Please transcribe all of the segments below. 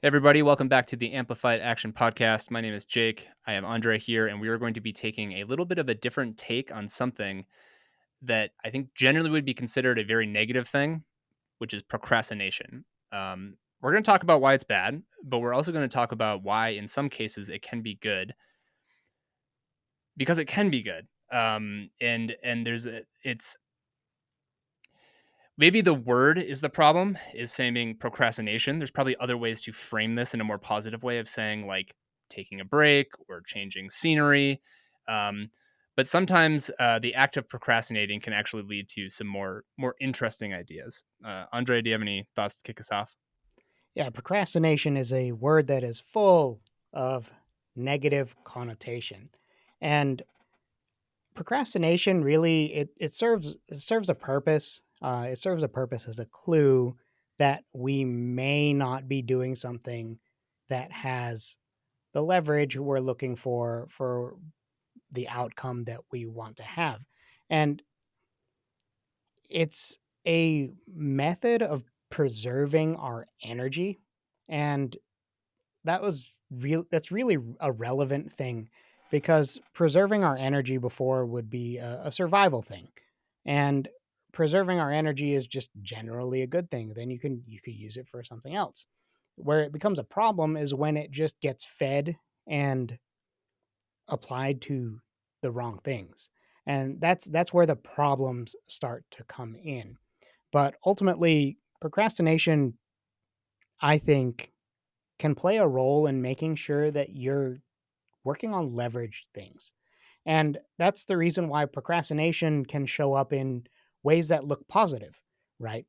Everybody, welcome back to the Amplified Action Podcast. My name is Jake. I have Andre here, and we are going to be taking a little bit of a different take on something that I think generally would be considered a very negative thing, which is procrastination. We're going to talk about why it's bad, but we're also going to talk about why, in some cases, it can be good, because it can be good. And it's maybe the word is the problem, is saying procrastination. There's probably other ways to frame this in a more positive way of saying like taking a break or changing scenery. Um, but sometimes the act of procrastinating can actually lead to some more interesting ideas. Andre, do you have any thoughts to kick us off? Yeah, procrastination is a word that is full of negative connotation. And procrastination really it serves a purpose. It serves a purpose as a clue that we may not be doing something that has the leverage we're looking for the outcome that we want to have. And it's a method of preserving our energy. And that's really a relevant thing because preserving our energy before would be a survival thing, and preserving our energy is just generally a good thing. Then you could use it for something else. Where it becomes a problem is when it just gets fed and applied to the wrong things, and that's where the problems start to come in. But ultimately, procrastination, I think, can play a role in making sure that you're working on leveraged things. And that's the reason why procrastination can show up in ways that look positive, right?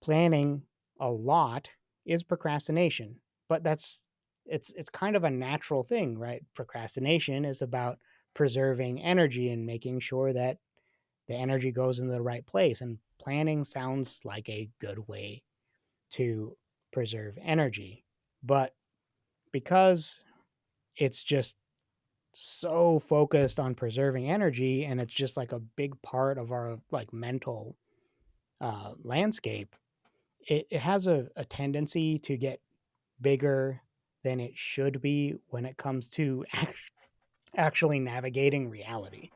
Planning a lot is procrastination, but it's kind of a natural thing, right? Procrastination is about preserving energy and making sure that the energy goes in the right place, and planning sounds like a good way to preserve energy. But because it's just so focused on preserving energy and it's just like a big part of our like mental landscape, it has a tendency to get bigger than it should be when it comes to actually navigating reality.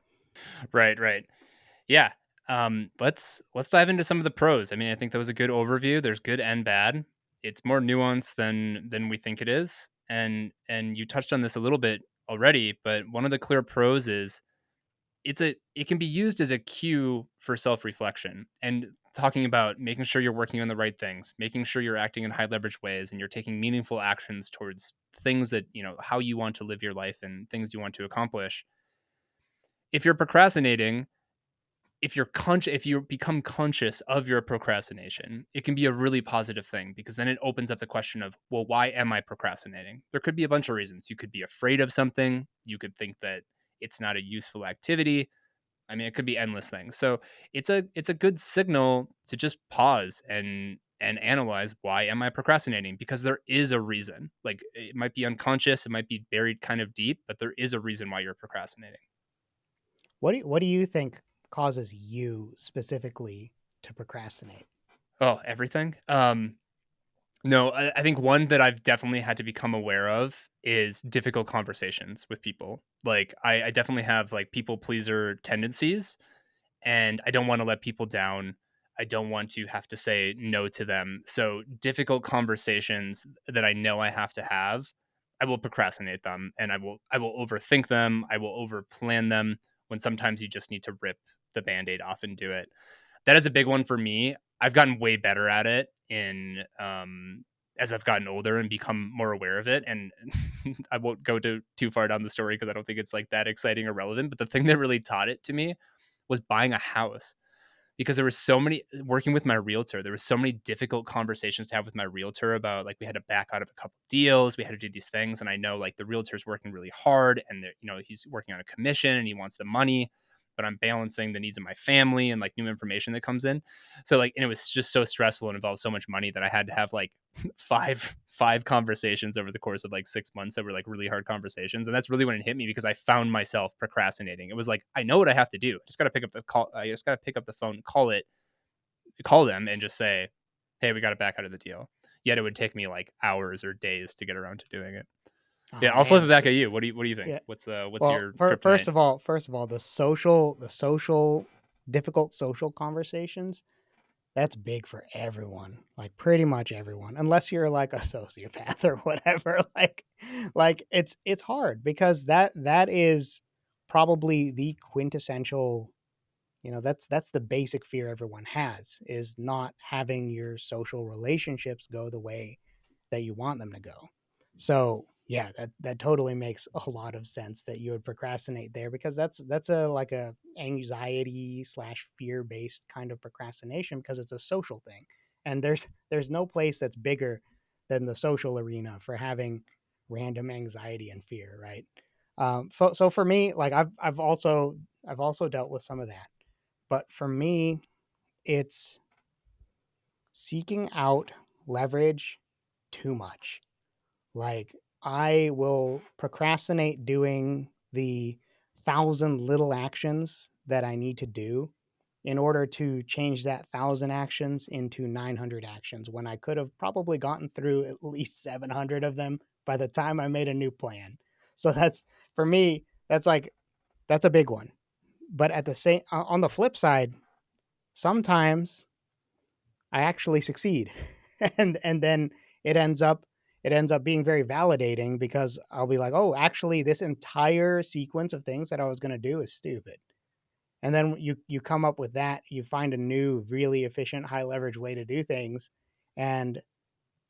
Right, right. Yeah. Let's dive into some of the pros. I mean, I think that was a good overview. There's good and bad. It's more nuanced than we think it is. And you touched on this a little bit already, but one of the clear pros is it can be used as a cue for self-reflection and talking about making sure you're working on the right things, making sure you're acting in high leverage ways and you're taking meaningful actions towards things that, how you want to live your life and things you want to accomplish. If you're procrastinating, if you become conscious of your procrastination, it can be a really positive thing because then it opens up the question of, well, why am I procrastinating? There could be a bunch of reasons. You could be afraid of something. You could think that it's not a useful activity. I mean, it could be endless things. So it's a good signal to just pause and analyze, why am I procrastinating? Because there is a reason. Like, it might be unconscious, it might be buried kind of deep, but there is a reason why you're procrastinating. What do you think causes you specifically to procrastinate? Oh, everything. No, I think one that I've definitely had to become aware of is difficult conversations with people. Like, I definitely have like people pleaser tendencies, and I don't want to let people down. I don't want to have to say no to them. So difficult conversations that I know I have to have, I will procrastinate them, and I will overthink them. I will overplan them when sometimes you just need to rip the band-aid off and do it. That is a big one for me. I've gotten way better at it in as I've gotten older and become more aware of it. And I won't go too far down the story because I don't think it's like that exciting or relevant. But the thing that really taught it to me was buying a house, because there was so many working with my realtor. There was so many difficult conversations to have with my realtor about, like, we had to back out of a couple deals, we had to do these things, and I know like the realtor's working really hard, and he's working on a commission and he wants the money, but I'm balancing the needs of my family and like new information that comes in. So like, and it was just so stressful and involved so much money that I had to have like five conversations over the course of like 6 months that were like really hard conversations. And that's really when it hit me, because I found myself procrastinating. It was like, I know what I have to do. I just got to pick up the call. I just got to pick up the phone, call them and just say, hey, we got to back out of the deal. yet it would take me like hours or days to get around to doing it. Oh Yeah, I'll flip man, it back at you. What do you think? yeah. What's Well, your first kryptonite? of all, the social, difficult social conversations. That's big for everyone, like pretty much everyone, unless you're like a sociopath or whatever. Like it's hard because that is probably the quintessential. That's the basic fear everyone has is not having your social relationships go the way that you want them to go. So yeah, that totally makes a lot of sense that you would procrastinate there because that's a like a anxiety slash fear based kind of procrastination because it's a social thing, and there's no place that's bigger than the social arena for having random anxiety and fear, right? So for me, like I've also dealt with some of that, but for me, it's seeking out leverage too much. Like I will procrastinate doing the 1,000 little actions that I need to do in order to change that 1,000 actions into 900 actions when I could have probably gotten through at least 700 of them by the time I made a new plan. So that's for me, that's a big one. But at the same on the flip side, sometimes I actually succeed. And then it ends up it ends up being very validating because I'll be like, "Oh, actually this entire sequence of things that I was going to do is stupid." And then you come up with that, you find a new really efficient high leverage way to do things, and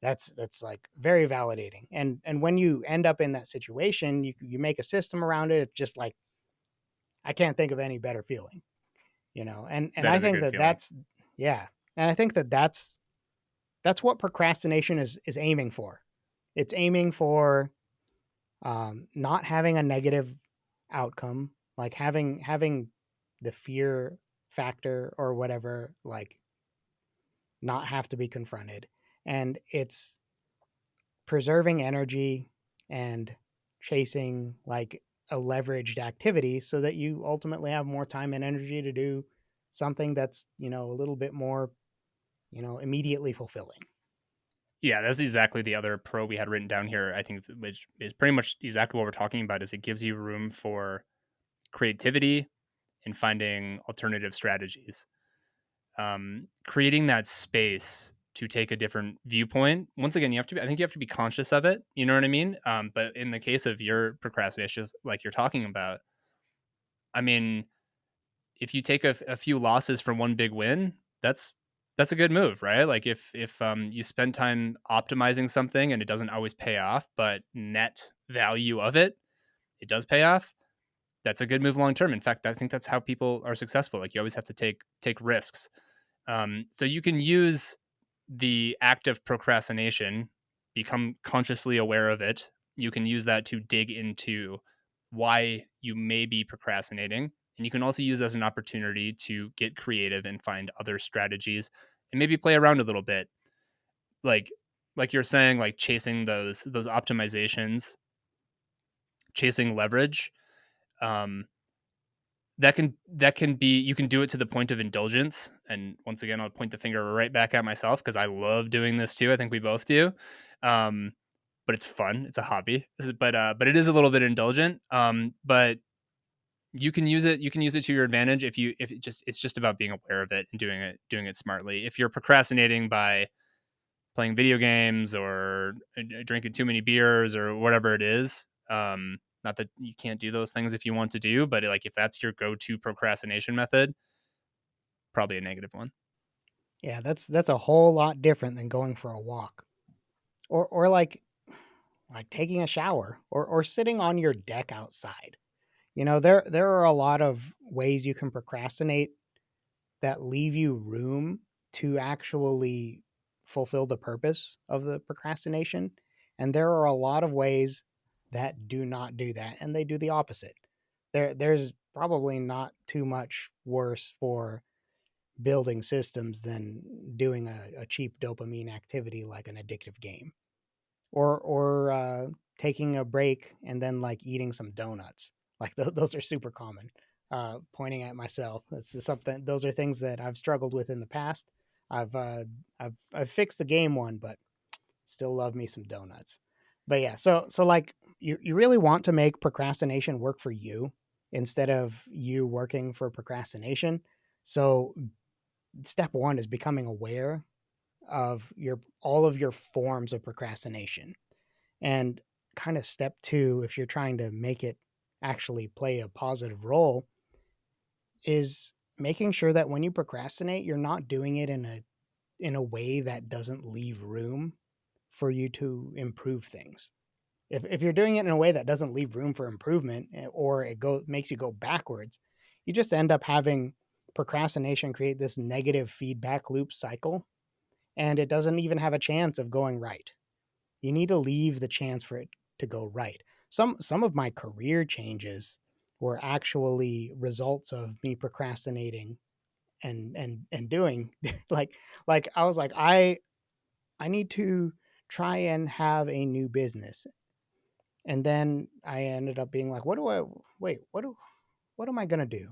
that's like very validating. And when you end up in that situation, you make a system around it. It's just like I can't think of any better feeling. And That I is a think good that feeling. that's yeah. And I think that that's what procrastination is aiming for. It's aiming for not having a negative outcome, like having the fear factor or whatever, like not have to be confronted, and it's preserving energy and chasing like a leveraged activity so that you ultimately have more time and energy to do something that's a little bit more immediately fulfilling. Yeah, that's exactly the other pro we had written down here. I think, which is pretty much exactly what we're talking about. Is it gives you room for creativity and finding alternative strategies. Creating that space to take a different viewpoint. Once again, I think you have to be conscious of it. You know what I mean? But in the case of your procrastination, like you're talking about, I mean, if you take a few losses for one big win, that's a good move, right? Like if you spend time optimizing something and it doesn't always pay off, but net value of it does pay off. That's a good move long term. In fact, I think that's how people are successful. Like you always have to take risks. So you can use the act of procrastination, become consciously aware of it. You can use that to dig into why you may be procrastinating. And you can also use as an opportunity to get creative and find other strategies and maybe play around a little bit. Like like you're saying, like chasing those optimizations, chasing leverage. Um, that can be, you can do it to the point of indulgence, and once again I'll point the finger right back at myself because I love doing this too. I think we both do. um but it's fun, it's a hobby, but it is a little bit indulgent. But you can use it to your advantage if it's just about being aware of it and doing it smartly. If you're procrastinating by playing video games or drinking too many beers or whatever it is. Not that you can't do those things if you want to do, but like if that's your go-to procrastination method, probably a negative one. Yeah, that's a whole lot different than going for a walk or like taking a shower or sitting on your deck outside. There are a lot of ways you can procrastinate that leave you room to actually fulfill the purpose of the procrastination. And there are a lot of ways that do not do that and they do the opposite. There's probably not too much worse for building systems than doing a cheap dopamine activity like an addictive game or taking a break and then like eating some donuts. Like those are super common. Pointing at myself, that's something. Those are things that I've struggled with in the past. I've I've fixed the game one, but Still love me some donuts. But yeah, so like you really want to make procrastination work for you instead of you working for procrastination. So step one is becoming aware of your all of your forms of procrastination. And kind of step two, if you're trying to make it actually play a positive role, is making sure that when you procrastinate, you're not doing it in a way that doesn't leave room for you to improve things. If you're doing it in a way that doesn't leave room for improvement, or makes you go backwards, you just end up having procrastination create this negative feedback loop cycle, and it doesn't even have a chance of going right. You need to leave the chance for it to go right. Some of my career changes were actually results of me procrastinating and doing like I was like I need to try and have a new business. And then I ended up being like, what am I gonna do?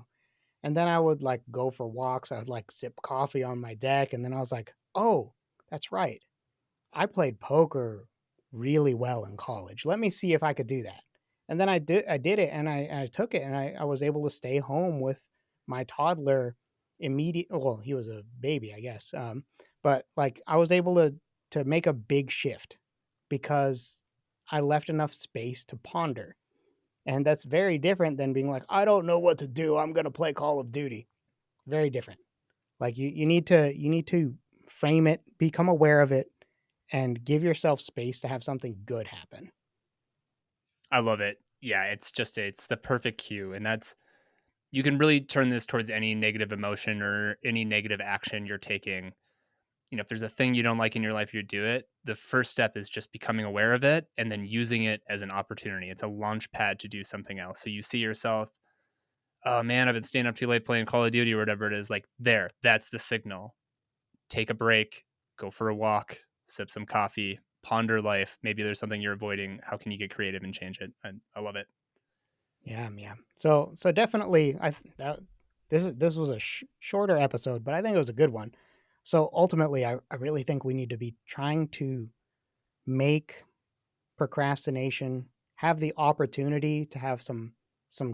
And then I would like go for walks. I would like sip coffee on my deck, and then I was like, oh, that's right. I played poker really well in college. Let me see if I could do that. And then I did it, and I took it, and I was able to stay home with my toddler immediate. Well, he was a baby, I guess. But like I was able to make a big shift because I left enough space to ponder. And that's very different than being like, I don't know what to do. I'm gonna play Call of Duty. Very different. Like you need to frame it, become aware of it, and give yourself space to have something good happen. I love it. Yeah, it's the perfect cue, and that's you can really turn this towards any negative emotion or any negative action you're taking. If there's a thing you don't like in your life, you do it. The first step is just becoming aware of it and then using it as an opportunity. It's a launch pad to do something else. So you see yourself, oh man, I've been staying up too late playing Call of Duty or whatever it is. Like there, that's the signal. Take a break, go for a walk, sip some coffee, ponder life. Maybe there's something you're avoiding. How can you get creative and change it? I love it. Yeah, yeah. So definitely, that this was a shorter episode, but I think it was a good one. So ultimately, I really think we need to be trying to make procrastination have the opportunity to have some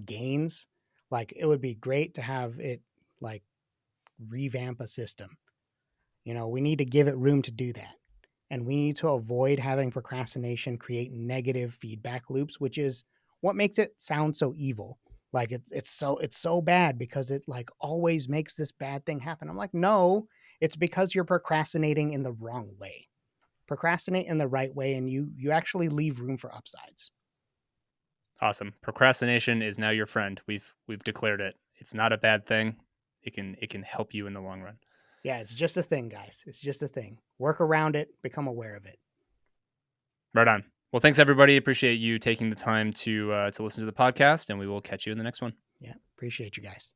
gains. Like it would be great to have it like revamp a system. We need to give it room to do that. And we need to avoid having procrastination create negative feedback loops, which is what makes it sound so evil. Like it's so bad because it like always makes this bad thing happen. I'm like, no, it's because you're procrastinating in the wrong way. Procrastinate in the right way, and you actually leave room for upsides. Awesome. Procrastination is now your friend. We've declared it. It's not a bad thing. It can help you in the long run. Yeah, it's just a thing, guys. It's just a thing. Work around it, become aware of it. Right on. Well, thanks everybody. Appreciate you taking the time to listen to the podcast, and we will catch you in the next one. Yeah, appreciate you guys.